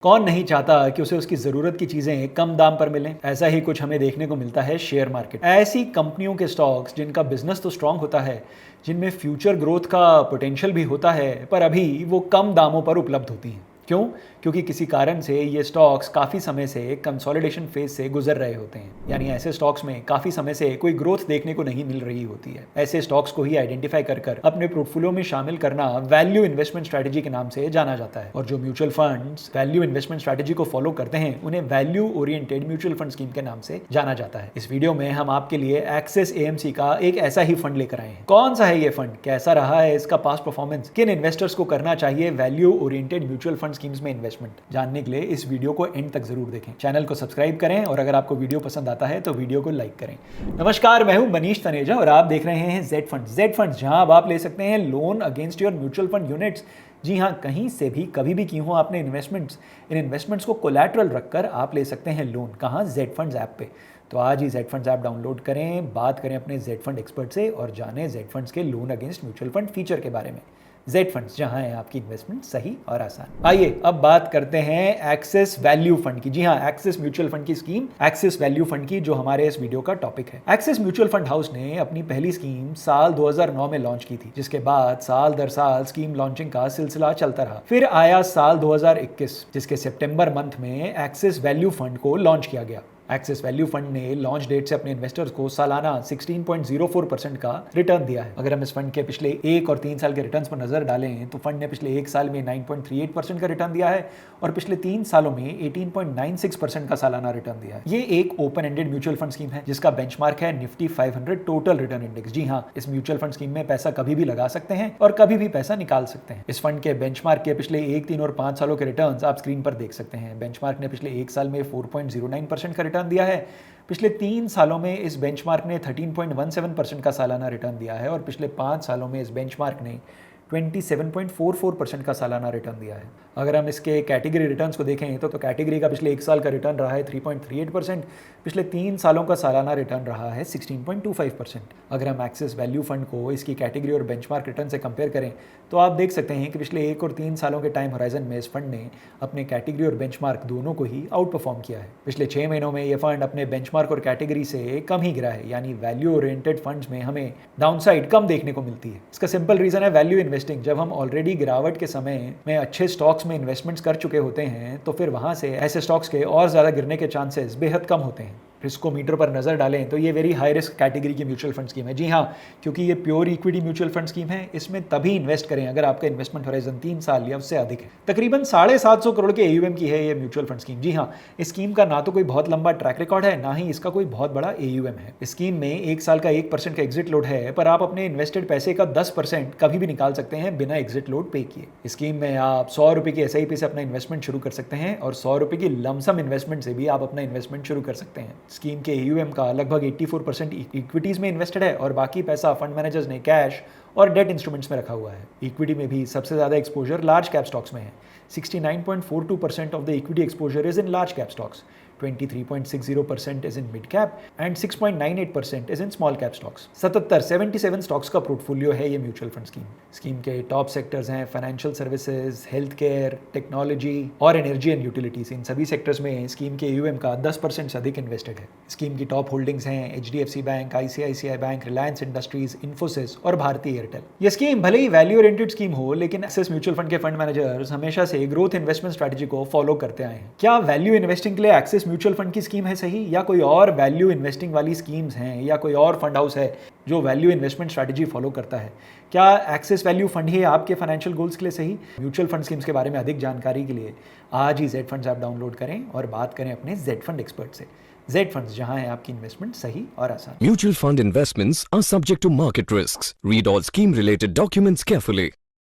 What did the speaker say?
कौन नहीं चाहता कि उसे उसकी ज़रूरत की चीज़ें कम दाम पर मिलें। ऐसा ही कुछ हमें देखने को मिलता है शेयर मार्केट। ऐसी कंपनियों के स्टॉक्स जिनका बिजनेस तो स्ट्रांग होता है, जिनमें फ्यूचर ग्रोथ का पोटेंशियल भी होता है, पर अभी वो कम दामों पर उपलब्ध होती हैं। क्यों? क्योंकि किसी कारण से ये स्टॉक्स काफ़ी समय से कंसोलिडेशन फेज से गुजर रहे होते हैं। यानी ऐसे स्टॉक्स में काफ़ी समय से कोई ग्रोथ देखने को नहीं मिल रही होती है। ऐसे स्टॉक्स को ही आइडेंटिफाई कर अपने पोर्टफोलियो में शामिल करना वैल्यू इन्वेस्टमेंट स्ट्रेटेजी के नाम से जाना जाता है। और जो mutual funds value investment strategy को फॉलो करते हैं, उन्हें value oriented mutual fund scheme के नाम से जाना जाता है। इस वीडियो में हम आपके लिए एक्सिस एएमसी का एक ऐसा ही फंड लेकर आए हैं। कौन सा है ये फंड, कैसा रहा है इसका पास्ट परफॉर्मेंस, किन इन्वेस्टर्स को करना चाहिए value oriented mutual fund schemes में इन्वेस्टमेंट, जानने के लिए इस वीडियो को एंड तक जरूर देखें। चैनल को सब्सक्राइब करें और अगर आपको वीडियो पसंद आता है तो वीडियो को लाइक करें। नमस्कार, मैं हूं मनीष तनेजा और आप देख रहे हैं जेड फंड। जेड फंड, जहां अब आप ले सकते हैं loan against your mutual fund units. जी हाँ, कहीं से भी कभी भी की हो आपने इन्वेस्टमेंट्स, इन इन्वेस्टमेंट्स को कोलैटरल रखकर आप ले सकते हैं लोन। कहाँ? जेड फंड्स ऐप पे। तो आज ही जेड फंड्स ऐप डाउनलोड करें, बात करें अपने जेड फंड एक्सपर्ट से और जानें जेड फंड्स के loan against mutual fund feature के बारे में। जेड फंड्स, जहां है आपकी इन्वेस्टमेंट सही और आसान। आइए अब बात करते हैं एक्सिस वैल्यू फंड की। जी हाँ, एक्सिस म्यूचुअल फंड की स्कीम, एक्सिस वैल्यू फंड की, जो हमारे इस वीडियो का टॉपिक है। एक्सिस म्यूचुअल फंड हाउस ने अपनी पहली स्कीम साल 2009 में लॉन्च की थी, जिसके बाद साल दर साल स्कीम लॉन्चिंग का सिलसिला चलता रहा। फिर आया साल 2021, जिसके सितंबर मंथ में एक्सिस वैल्यू फंड को लॉन्च किया गया। एक्सिस वैल्यू फंड ने लॉन्च डेट से अपने इन्वेस्टर्स को सालाना 16.04% का रिटर्न दिया है। अगर हम इस फंड के पिछले 1 और 3 साल के रिटर्न्स पर नजर डालें तो फंड ने पिछले 1 साल में 9.38% का रिटर्न दिया है और पिछले 3 सालों में 18.96% का सालाना रिटर्न दिया है। ये एक open ended mutual fund scheme है जिसका बेंचमार्क है निफ्टी 500 टोटल रिटर्न इंडेक्स। जी हाँ, इस म्यूचुअल फंड स्कीम में पैसा कभी भी लगा सकते हैं और कभी भी पैसा निकाल सकते हैं। इस फंड के बेंचमार्क के पिछले 1, 3 और 5 सालों के रिटर्न्स आप स्क्रीन पर देख सकते हैं। बेंचमार्क ने पिछले 1 साल में 4.09% का रिटर्न दिया है। पिछले 3 सालों में इस बेंचमार्क ने 13.17% का सालाना रिटर्न दिया है और पिछले 5 सालों में इस बेंचमार्क ने 27.44% का सालाना रिटर्न दिया है। अगर हम इसके कैटेगरी रिटर्न्स को देखें तो कैटेगरी का पिछले 1 साल का रिटर्न रहा है 3.38%, पिछले 3 सालों का सालाना रिटर्न रहा है 16.25%। अगर हम एक्सिस वैल्यू फंड को इसकी कैटेगरी और बेंचमार्क रिटर्न से कंपेयर करें तो आप देख सकते हैं कि पिछले 1 और 3 सालों के टाइम होराइजन में इस फंड ने अपने कैटेगरी और बेंचमार्क दोनों को ही आउट परफॉर्म किया है। पिछले 6 महीनों में यह फंड अपने बेंचमार्क और कैटेगरी से कम ही गिरा है, यानी वैल्यू ओरिएंटेड फंड्स में हमें डाउनसाइड कम देखने को मिलती है। इसका सिंपल रीजन है वैल्यू इन्वेस्टिंग। जब हम ऑलरेडी गिरावट के समय में अच्छे स्टॉक्स में इन्वेस्टमेंट्स कर चुके होते हैं तो फिर वहां से ऐसे स्टॉक्स के और ज्यादा गिरने के चांसेस बेहद कम होते हैं। रिस्कोमीटर पर नजर डालें तो ये वेरी हाई रिस्क कैटेगरी की म्यूचुअल फंड स्कीम है। जी हाँ, क्योंकि ये pure equity mutual fund scheme है, इसमें तभी इन्वेस्ट करें अगर आपका इन्वेस्टमेंट होराइजन 3 साल या उससे अधिक है। तकरीबन 750 करोड़ के AUM की है ये म्यूचुअल फंड स्कीम। जी हाँ, इस स्कीम का ना तो कोई बहुत लंबा ट्रैक रिकॉर्ड है, ना ही इसका कोई बहुत बड़ा AUM है। इस स्कीम में 1 साल का 1% का एग्जिट लोड है, पर आप अपने इन्वेस्टेड पैसे का 10% कभी भी निकाल सकते हैं बिना एग्जिट लोड पे किए। इस स्कीम में आप 100 रुपए की SIP से अपना इन्वेस्टमेंट शुरू कर सकते हैं और 100 रुपए की लमसम इन्वेस्टमेंट से भी आप अपना इन्वेस्टमेंट शुरू कर सकते हैं। स्कीम के AUM का लगभग 84% इक्विटीज में इन्वेस्टेड है और बाकी पैसा फंड मैनेजर्स ने कैश और डेट इंस्ट्रूमेंट्स में रखा हुआ है। इक्विटी में भी सबसे ज्यादा एक्सपोजर लार्ज कैप स्टॉक्स में है। 69.42% of the equity exposure is in large cap stocks, 23.60% is in mid cap and 6.98% is in small cap stocks। 77 stocks का पोर्टफोलियो है ये म्यूचुअल फंड स्कीम। स्कीम के टॉप सेक्टर्स हैं financial services, health care, technology और energy and utilities. इन सभी sectors में scheme के AUM का 10% से अधिक इन्वेस्टेड है। स्कीम की टॉप होल्डिंग्स हैं HDFC bank, ICICI bank, Reliance industries, Infosys और भारतीय एयरटेल। ये स्कीम भले ही वैल्यू ओरिएंटेड स्कीम हो, लेकिन एक्सिस म्यूचुअल फंड के फंड मैनेजर्स हमेशा से ग्रोथ इन्वेस्टमेंट स्ट्रेटजी को फॉलो करते आए हैं। क्या वैल्यू इन्वेस्टिंग के लिए एक्सिस म्यूचुअल फंड की स्कीम है सही, या कोई और वैल्यू इन्वेस्टिंग वाली स्कीम्स हैं, या कोई और फंड हाउस है जो वैल्यू इन्वेस्टमेंट स्ट्रेटजी फॉलो करता है? क्या एक्सिस वैल्यू फंड ही आपके फाइनेंशियल गोल्स के लिए सही? म्यूचुअल फंड स्कीम्स के बारे में अधिक जानकारी के लिए आज ही जेड फंड्स ऐप डाउनलोड करें और बात करें अपने जेड फंड एक्सपर्ट से। जेड फंड्स, जहां है आपकी इन्वेस्टमेंट सही और आसान। Mutual fund investments are subject to market risks. Read all scheme related documents carefully.